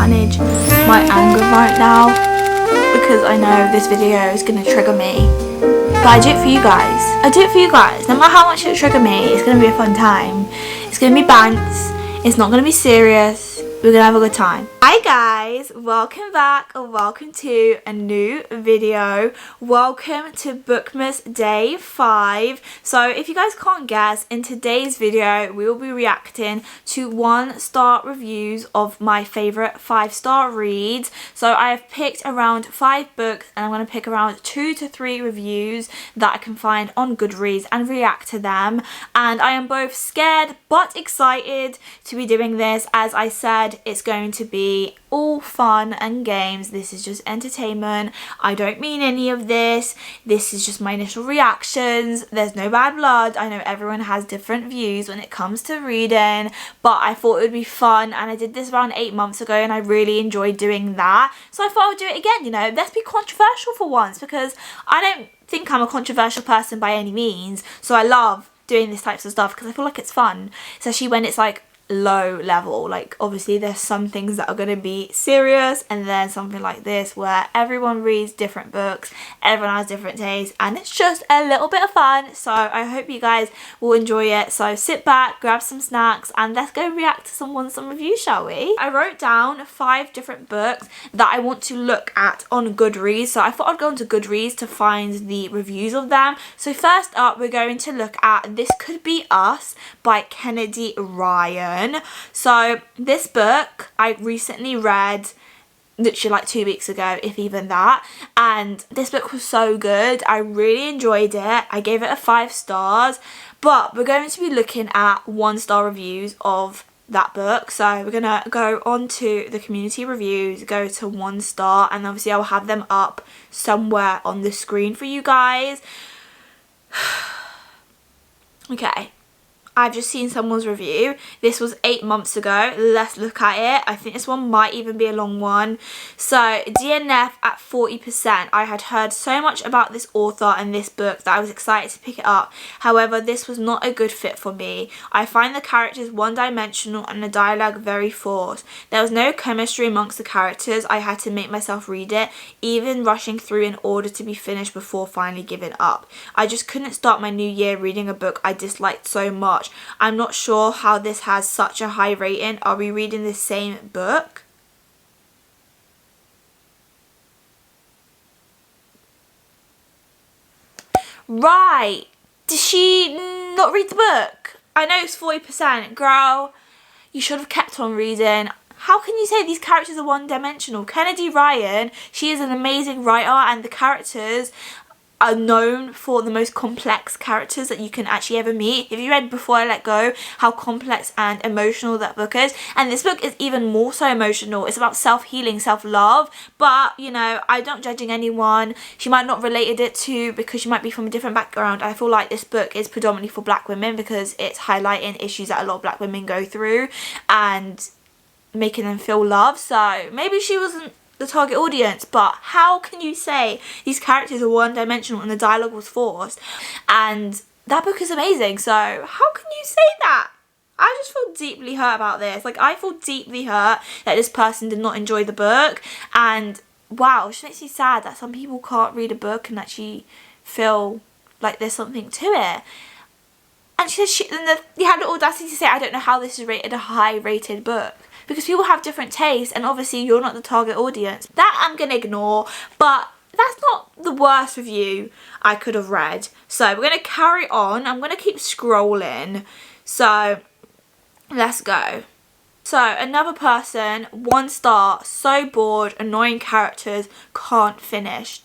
manage my anger right now because I know this video is going to trigger me. But I do it for you guys. I do it for you guys. No matter how much it trigger me, it's going to be a fun time. It's going to be bants. It's not going to be serious. We're going to have a good time. Hi guys, welcome back or welcome to a new video. Welcome to Bookmas Day 5. So if you guys can't guess, in today's video we will be reacting to 1-star reviews of my favourite 5-star reads. So I have picked around 5 books and I'm going to pick around 2 to 3 reviews that I can find on Goodreads and react to them. And I am both scared but excited to be doing this. As I said, it's going to be all fun and games. This is just entertainment. I don't mean any of this. This is just my initial reactions. There's no bad blood. I know everyone has different views when it comes to reading, but I thought it would be fun, and I did this around 8 months ago and I really enjoyed doing that. So I thought I would do it again, you know. Let's be controversial for once, because I don't think I'm a controversial person by any means. So I love doing these types of stuff because I feel like it's fun, especially when it's like low level. Like obviously there's some things that are going to be serious, and then something like this where everyone reads different books, everyone has different tastes, and it's just a little bit of fun. So I hope you guys will enjoy it. So sit back, grab some snacks, and let's go react to some reviews, shall we? I wrote down 5 different books that I want to look at on Goodreads, so I thought I'd go onto Goodreads to find the reviews of them. So first up, we're going to look at This Could Be Us by Kennedy Ryan. So this book I recently read literally like 2 weeks ago, if even that, and this book was so good. I really enjoyed it. I gave it a 5 stars, but we're going to be looking at 1-star reviews of that book. So we're gonna go on to the community reviews, go to 1 star, and obviously I'll have them up somewhere on the screen for you guys. Okay, I've just seen someone's review. This was 8 months ago. Let's look at it. I think this one might even be a long one. So DNF at 40%. I had heard so much about this author and this book that I was excited to pick it up. However, this was not a good fit for me. I find the characters one-dimensional and the dialogue very forced. There was no chemistry amongst the characters. I had to make myself read it, even rushing through in order to be finished before finally giving up. I just couldn't start my new year reading a book I disliked so much. I'm not sure how this has such a high rating. Are we reading the same book? Right. Did she not read the book? I know it's 40%. Girl, you should have kept on reading. How can you say these characters are one-dimensional? Kennedy Ryan, she is an amazing writer, and the characters are known for the most complex characters that you can actually ever meet. If you read Before I Let Go, how complex and emotional that book is, and this book is even more so emotional. It's about self-healing, self-love, but you know, I'm not judging anyone. She might not related it to, because she might be from a different background. I feel like this book is predominantly for black women because it's highlighting issues that a lot of black women go through and making them feel love. So maybe she wasn't the target audience, but how can you say these characters are one-dimensional and the dialogue was forced? And that book is amazing, so how can you say that? I just feel deeply hurt about this. Like, I feel deeply hurt that this person did not enjoy the book, and wow, it just makes me sad that some people can't read a book and actually feel like there's something to it. And she said you had the audacity to say, I don't know how this is rated a high-rated book. Because people have different tastes, and obviously you're not the target audience. That I'm going to ignore, but that's not the worst review I could have read. So we're going to carry on. I'm going to keep scrolling. So let's go. So another person, 1 star, so bored, annoying characters, can't finish.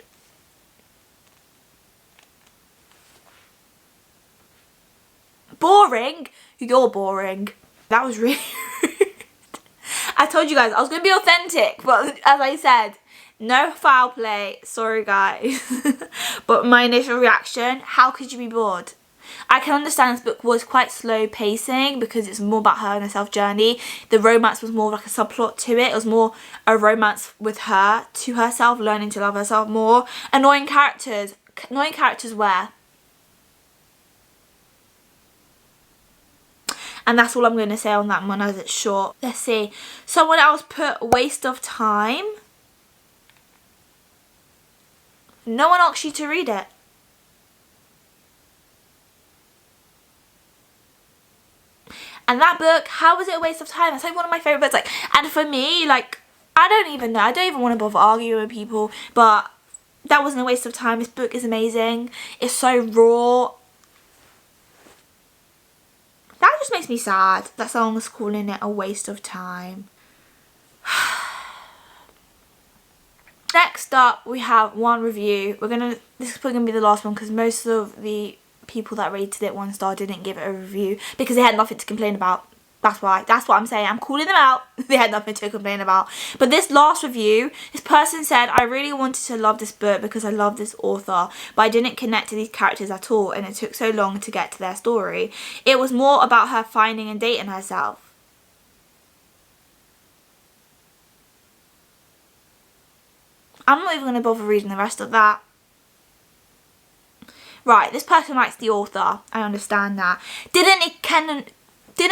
Boring? You're boring. That was really rude. I told you guys I was going to be authentic, but as I said, no foul play. Sorry guys. But my initial reaction, how could you be bored? I can understand this book was quite slow pacing because it's more about her and her self journey. The romance was more like a subplot to it. It was more a romance with her to herself, learning to love herself more. Annoying characters. Annoying characters where? And that's all I'm going to say on that one, as it's short. Let's see. Someone else put waste of time. No one asked you to read it. And that book, how was it a waste of time? That's like one of my favourite books. Like, and for me, like, I don't even know. I don't even want to bother arguing with people. But that wasn't a waste of time. This book is amazing. It's so raw. That just makes me sad that someone's calling it a waste of time. Next up, we have one review. This is probably going to be the last one because most of the people that rated it 1 star didn't give it a review because they had nothing to complain about. That's why. That's what I'm saying. I'm calling them out. They had nothing to complain about. But this last review, this person said, I really wanted to love this book because I love this author, but I didn't connect to these characters at all and it took so long to get to their story. It was more about her finding and dating herself. I'm not even going to bother reading the rest of that. Right, this person likes the author. I understand that. Didn't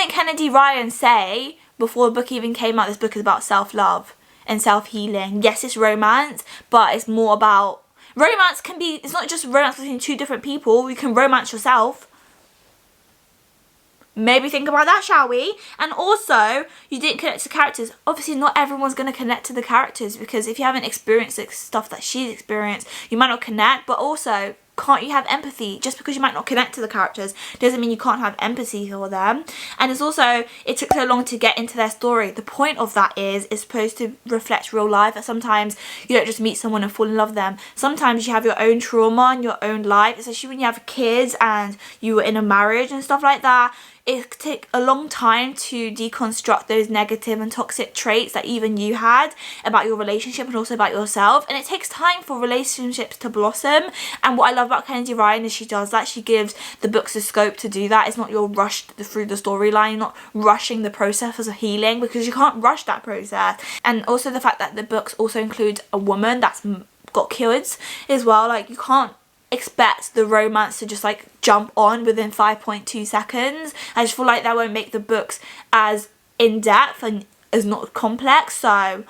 Kennedy Ryan say, before the book even came out, this book is about self-love and self-healing? Yes, it's romance, but it's more about... Romance can be... It's not just romance between 2 different people. You can romance yourself. Maybe think about that, shall we? And also, you didn't connect to characters. Obviously, not everyone's going to connect to the characters because if you haven't experienced the stuff that she's experienced, you might not connect. But also, can't you have empathy? Just because you might not connect to the characters doesn't mean you can't have empathy for them. And it's also, it took so long to get into their story. The point of that is it's supposed to reflect real life. That sometimes you don't just meet someone and fall in love with them. Sometimes you have your own trauma and your own life, especially when you have kids and you were in a marriage and stuff like that. It could take a long time to deconstruct those negative and toxic traits that even you had about your relationship and also about yourself. And it takes time for relationships to blossom. And what I love about Kennedy Ryan is she does that. She gives the books the scope to do that. It's not you're rushed through the storyline, you're not rushing the process of healing because you can't rush that process. And also the fact that the books also include a woman that's got kids as well. Like, you can't expect the romance to just like jump on within 5.2 seconds. I just feel like that won't make the books as in-depth and as not complex. So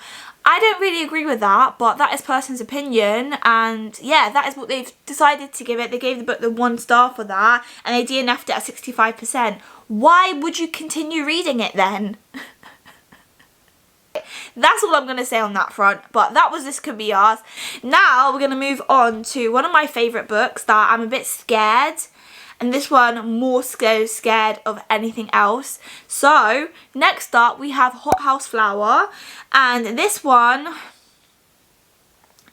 I don't really agree with that, but that is person's opinion, and yeah, that is what they've decided to give it. They gave the book the 1 star for that, and they DNF'd it at 65%. Why would you continue reading it then? That's all I'm going to say on that front, but that was This Could Be Us. Now we're going to move on to one of my favourite books that I'm a bit scared, and this one more so scared of anything else. So next up we have Hot House Flower, and this one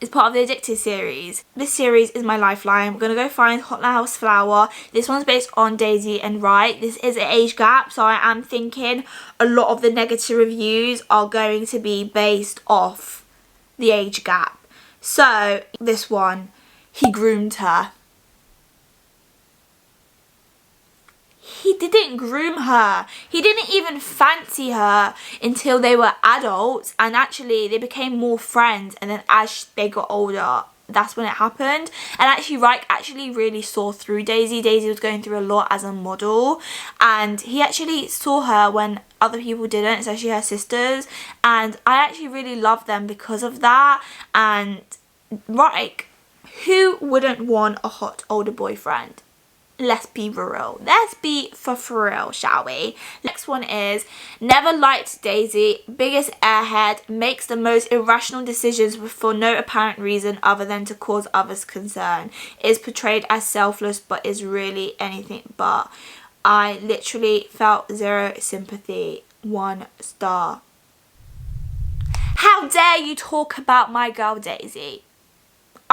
is part of the Addicted series. This series is my lifeline. We're going to go find Hot House Flower. This one's based on Daisy and Wright. This is an age gap, so I am thinking a lot of the negative reviews are going to be based off the age gap. So this one, he groomed her. He didn't groom her. He didn't even fancy her until they were adults, and actually they became more friends, and then as they got older, that's when it happened. And actually Reich actually really saw through Daisy. Daisy was going through a lot as a model, and he actually saw her when other people didn't, especially her sisters, and I actually really loved them because of that. And Reich, who wouldn't want a hot older boyfriend? Let's be real. Let's be for real, shall we? Next one is never liked Daisy, biggest airhead, makes the most irrational decisions for no apparent reason other than to cause others concern. Is portrayed as selfless but is really anything but. I literally felt zero sympathy. 1 star. How dare you talk about my girl Daisy?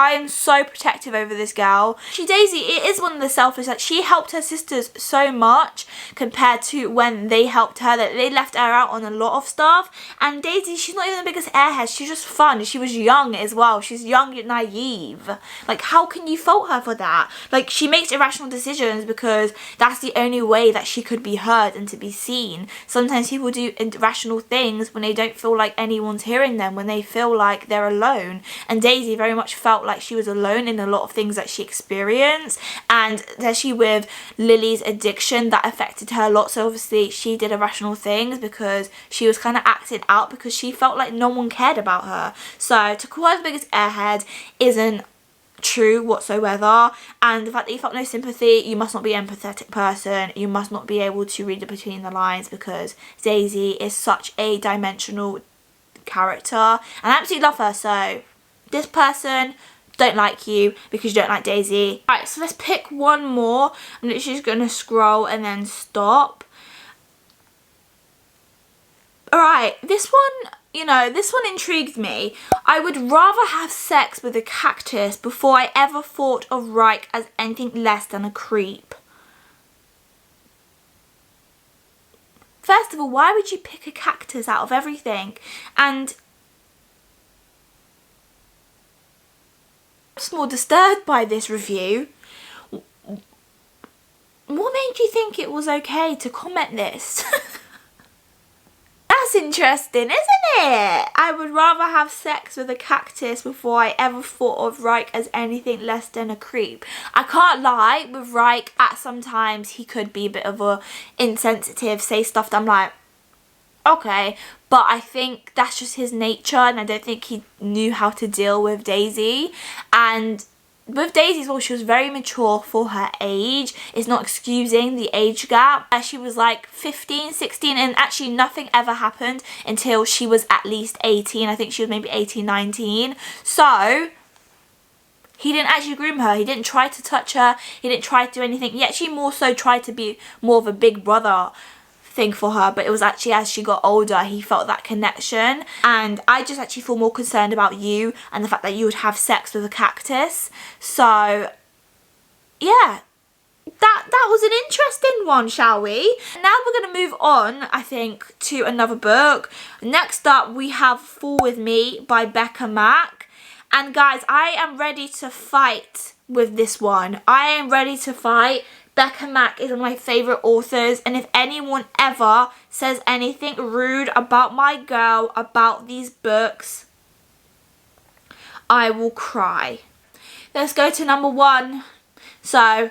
I am so protective over this girl. Daisy, it is one of the selfish, like, she helped her sisters so much compared to when they helped her, that they left her out on a lot of stuff. And Daisy, she's not even the biggest airhead, she's just fun. She was young as well. She's young and naive. Like, how can you fault her for that? Like, she makes irrational decisions because that's the only way that she could be heard and to be seen. Sometimes people do irrational things when they don't feel like anyone's hearing them, when they feel like they're alone. And Daisy very much felt like she was alone in a lot of things that she experienced, and especially with Lily's addiction, that affected affected her a lot. So obviously she did irrational things because she was kind of acting out because she felt like no one cared about her. So to call her the biggest airhead isn't true whatsoever. And the fact that you felt no sympathy, you must not be an empathetic person. You must not be able to read between the lines, because Daisy is such a dimensional character and I absolutely love her. So this person don't like you because you don't like Daisy. Alright, so let's pick one more. I'm literally just going to scroll and then stop. Alright, this one, you know, this one intrigued me. I would rather have sex with a cactus before I ever thought of Reich as anything less than a creep. First of all, why would you pick a cactus out of everything? And I'm just more disturbed by this review. What made you think it was okay to comment this? That's interesting, isn't it? I would rather have sex with a cactus before I ever thought of Reich as anything less than a creep. I can't lie, with Reich, at sometimes he could be a bit of a insensitive, say stuff that I'm like, okay, but I think that's just his nature, and I don't think he knew how to deal with Daisy. And with Daisy as well, she was very mature for her age. It's not excusing the age gap. She was like 15, 16, and actually nothing ever happened until she was at least 18. I think she was maybe 18, 19. So he didn't actually groom her. He didn't try to touch her. He didn't try to do anything. He actually more so tried to be more of a big brother thing for her, but it was actually as she got older he felt that connection. And I just actually feel more concerned about you and the fact that you would have sex with a cactus. So yeah, that was an interesting one, shall we? Now we're going to move on, I think, to another book. Next up we have Fall With Me by Becca Mack. And guys, I am ready to fight with this one. I am ready to fight. Becca Mack is one of my favourite authors, and if anyone ever says anything rude about my girl, about these books, I will cry. Let's go to number one. So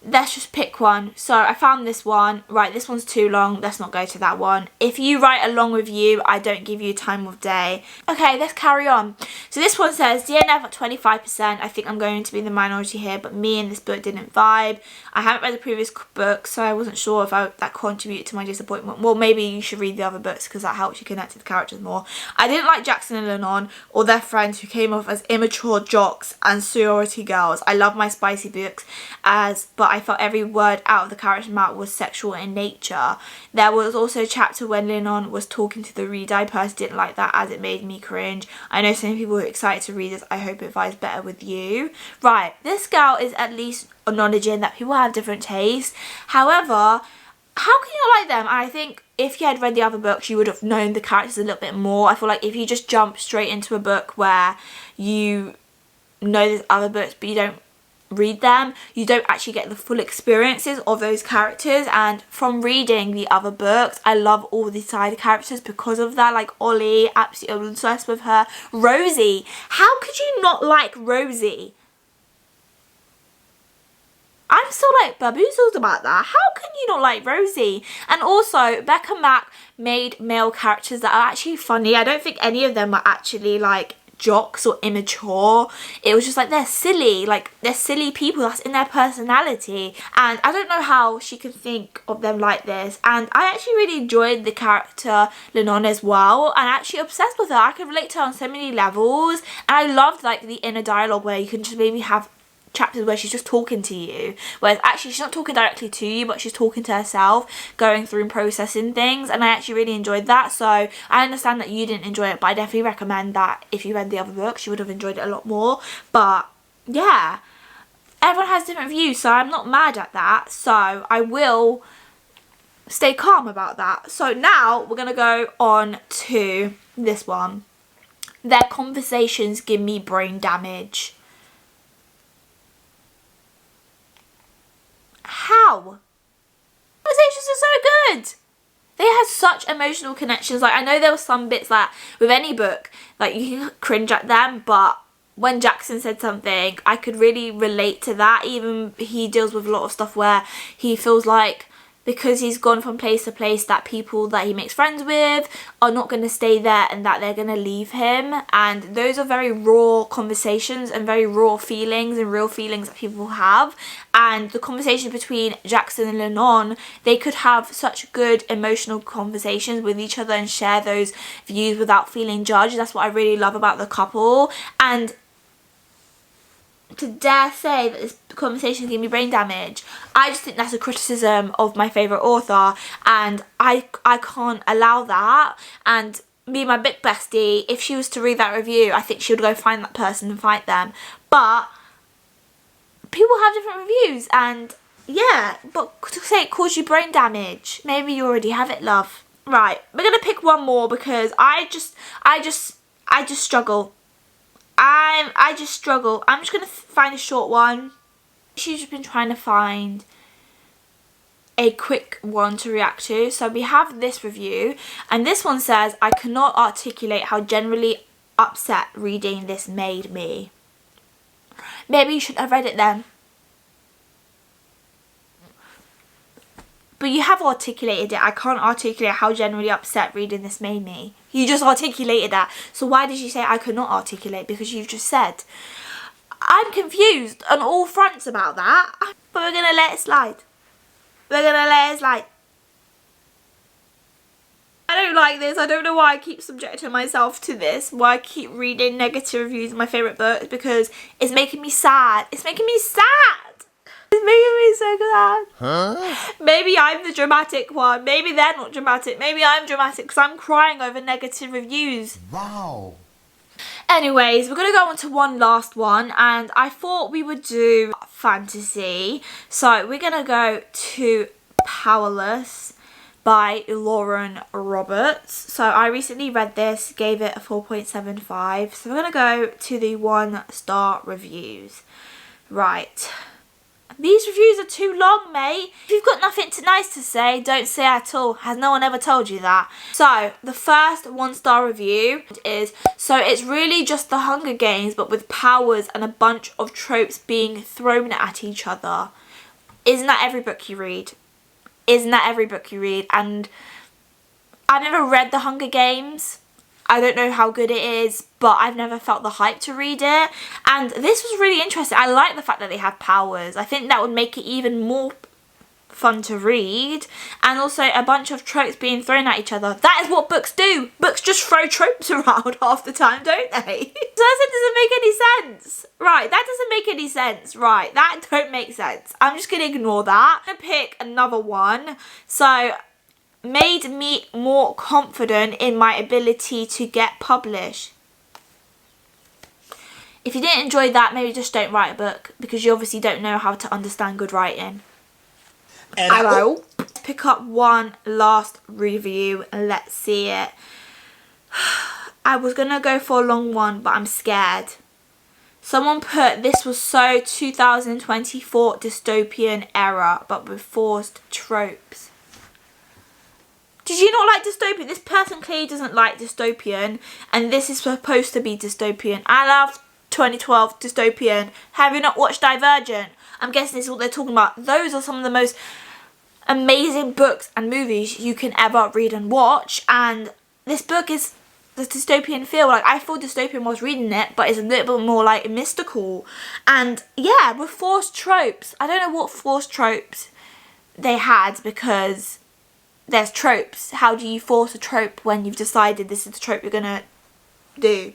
let's just pick one. So I found this one. Right, this one's too long. Let's not go to that one. If you write a long review, I don't give you time of day. Okay, let's carry on. So this one says, DNF at 25%. I think I'm going to be in the minority here, but me and this book didn't vibe. I haven't read the previous book, so I wasn't sure if that contributed to my disappointment. Well, maybe you should read the other books because that helps you connect to the characters more. I didn't like Jackson and Lennon or their friends who came off as immature jocks and sorority girls. I love my spicy books, but I felt every word out of the character's mouth was sexual in nature. There was also a chapter when Lennon was talking to the reader. I personally didn't like that as it made me cringe. I know some people were excited to read this. I hope it vibes better with you. Right, this girl is at least acknowledging that people have different tastes. However, how can you not like them? I think if you had read the other books, you would have known the characters a little bit more. I feel like if you just jump straight into a book where you know there's other books but you don't read them, you don't actually get the full experiences of those characters. And from reading the other books, I love all the side characters because of that. Like Ollie, absolutely obsessed with her. Rosie, how could you not like Rosie? I'm so like baboozled about that. How can you not like Rosie? And also Becca Mack made male characters that are actually funny. I don't think any of them are actually like jocks or immature. It was just like they're silly, like they're silly people. That's in their personality, and I don't know how she can think of them like this. And I actually really enjoyed the character Lennon as well, and actually obsessed with her. I could relate to her on so many levels, and I loved like the inner dialogue where you can just maybe have chapters where she's just talking to you, whereas actually she's not talking directly to you, but she's talking to herself, going through and processing things. And I actually really enjoyed that. So I understand that you didn't enjoy it, but I definitely recommend that if you read the other books, you would have enjoyed it a lot more. But yeah, everyone has different views, so I'm not mad at that. So I will stay calm about that. So now we're gonna go on to this one. Their conversations give me brain damage. How? Conversations are so good. They had such emotional connections. Like, I know there were some bits that with any book, like, you can cringe at them, but when Jackson said something, I could really relate to that. Even he deals with a lot of stuff where he feels like because he's gone from place to place that people that he makes friends with are not going to stay there and that they're going to leave him. And those are very raw conversations and very raw feelings and real feelings that people have. And the conversation between Jackson and Lennon, they could have such good emotional conversations with each other and share those views without feeling judged. That's what I really love about the couple. And to dare say that this conversation gave me brain damage, I just think that's a criticism of my favourite author, and I can't allow that. And me and my big bestie, if she was to read that review, I think she would go find that person and fight them. But people have different reviews, and yeah, but to say it caused you brain damage, maybe you already have it, love. Right, we're gonna pick one more because I just struggle. I just struggle. I'm just going to find a short one. She's just been trying to find a quick one to react to. So we have this review, and this one says, I cannot articulate how generally upset reading this made me. Maybe you should have read it then. But you have articulated it. I can't articulate how generally upset reading this made me. You just articulated that. So why did you say I could not articulate? Because you've just said. I'm confused on all fronts about that. But we're going to let it slide. We're going to let it slide. I don't like this. I don't know why I keep subjecting myself to this. Why I keep reading negative reviews of my favourite books. Because it's making me sad. It's making me sad. It's making me so sad. Huh? Maybe I'm the dramatic one. Maybe they're not dramatic. Maybe I'm dramatic because I'm crying over negative reviews. Wow. Anyways, we're going to go on to one last one. And I thought we would do fantasy. So we're going to go to Powerless by Lauren Roberts. So I recently read this, gave it a 4.75. So we're going to go to the 1-star reviews. Right. These reviews are too long, mate. If you've got nothing nice to say, don't say at all. Has no one ever told you that? So, the first 1-star review is, so it's really just the Hunger Games, but with powers and a bunch of tropes being thrown at each other. Isn't that every book you read? Isn't that every book you read? And I've never read the Hunger Games. I don't know how good it is, but I've never felt the hype to read it. And this was really interesting. I like the fact that they have powers. I think that would make it even more fun to read. And also a bunch of tropes being thrown at each other. That is what books do. Books just throw tropes around half the time, don't they? So that doesn't make any sense. Right, that doesn't make any sense. Right, that don't make sense. I'm just going to ignore that. I'm going to pick another one. So, made me more confident in my ability to get published. If you didn't enjoy that, maybe just don't write a book, because you obviously don't know how to understand good writing. And I will pick up one last review and let's see it. I was gonna go for a long one, but I'm scared. Someone put, this was so 2024 dystopian era, but with forced tropes. Did you not like dystopian? This person clearly doesn't like dystopian, and this is supposed to be dystopian. I love 2012 dystopian. Have you not watched Divergent? I'm guessing this is what they're talking about. Those are some of the most amazing books and movies you can ever read and watch, and this book is the dystopian feel. Like, I thought dystopian was reading it, but it's a little bit more like mystical. And yeah, with forced tropes. I don't know what forced tropes they had, because there's tropes. How do you force a trope when you've decided this is the trope you're gonna do?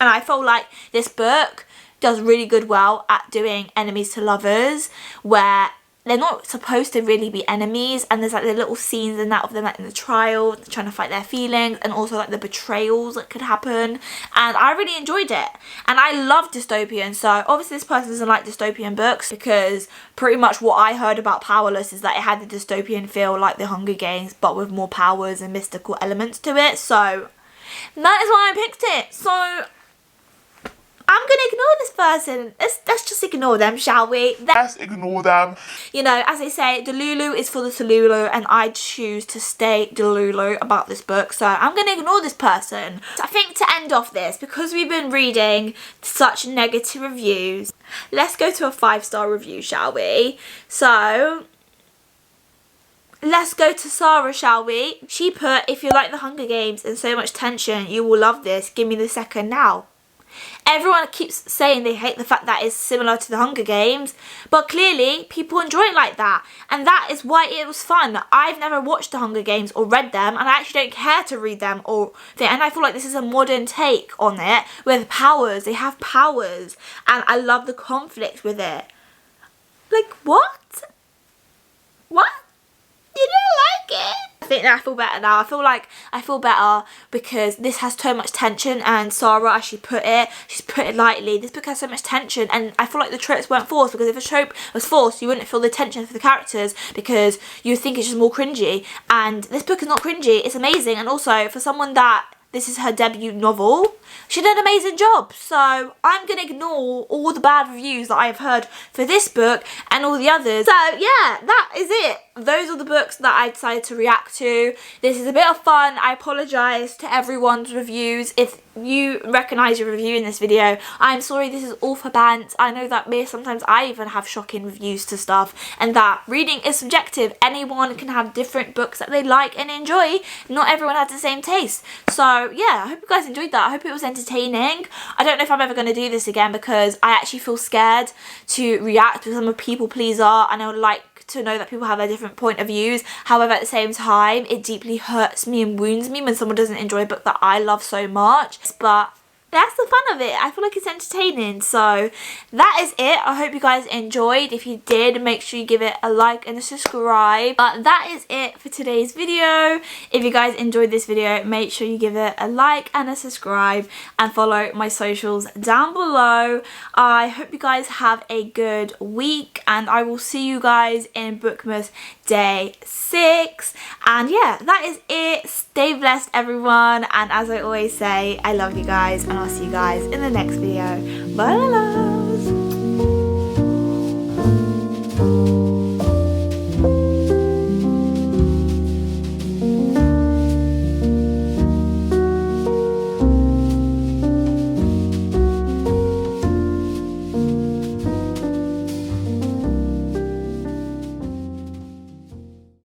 And I feel like this book does really good well at doing enemies to lovers, where they're not supposed to really be enemies, and there's like the little scenes in that of them like in the trial, trying to fight their feelings, and also like the betrayals that could happen. And I really enjoyed it. And I love dystopian, so obviously this person doesn't like dystopian books, because pretty much what I heard about Powerless is that it had the dystopian feel like the Hunger Games, but with more powers and mystical elements to it. So that is why I picked it. So I'm going to ignore this person. Let's just ignore them, shall we? Let's ignore them. You know, as they say, Delulu is for the Delulu, and I choose to stay Delulu about this book. So I'm going to ignore this person. So I think to end off this, because we've been reading such negative reviews, let's go to a 5-star review, shall we? So let's go to Sarah, shall we? She put, if you like the Hunger Games and so much tension, you will love this. Give me the second now. Everyone keeps saying they hate the fact that it's similar to the Hunger Games, but clearly people enjoy it like that, and that is why it was fun. I've never watched the Hunger Games or read them, and I actually don't care to read them and I feel like this is a modern take on it with powers. They have powers, and I love the conflict with it. Like, what? What? You don't like it? I think that I feel better now. I feel better because this has so much tension, and Sarah, as she's put it lightly, this book has so much tension, and I feel like the tropes weren't forced, because if a trope was forced, you wouldn't feel the tension for the characters because you would think it's just more cringy, and this book is not cringy. It's amazing, and also for someone that this is her debut novel, she did an amazing job. So I'm going to ignore all the bad reviews that I've heard for this book and all the others. So yeah, that is it. Those are the books that I decided to react to. This is a bit of fun. I apologise to everyone's reviews. If you recognise your review in this video, I'm sorry, this is all for bants. I know that sometimes I even have shocking reviews to stuff, and that reading is subjective. Anyone can have different books that they like and enjoy. Not everyone has the same taste. So yeah, I hope you guys enjoyed that. I hope it was entertaining. I don't know if I'm ever going to do this again because I actually feel scared to react because I'm a people pleaser, and I would like to know that people have their different point of views. However, at the same time, it deeply hurts me and wounds me when someone doesn't enjoy a book that I love so much. But that's the fun of it. I feel like it's entertaining. So that is it. I hope you guys enjoyed. If you did, make sure you give it a like and a subscribe. But that is it for today's video. If you guys enjoyed this video, make sure you give it a like and a subscribe, and follow my socials down below. I hope you guys have a good week, and I will see you guys in Bookmas Day 6. And yeah, that is it. Stay blessed, everyone, and as I always say, I love you guys, and I'll see you guys in the next video. Bye, loves.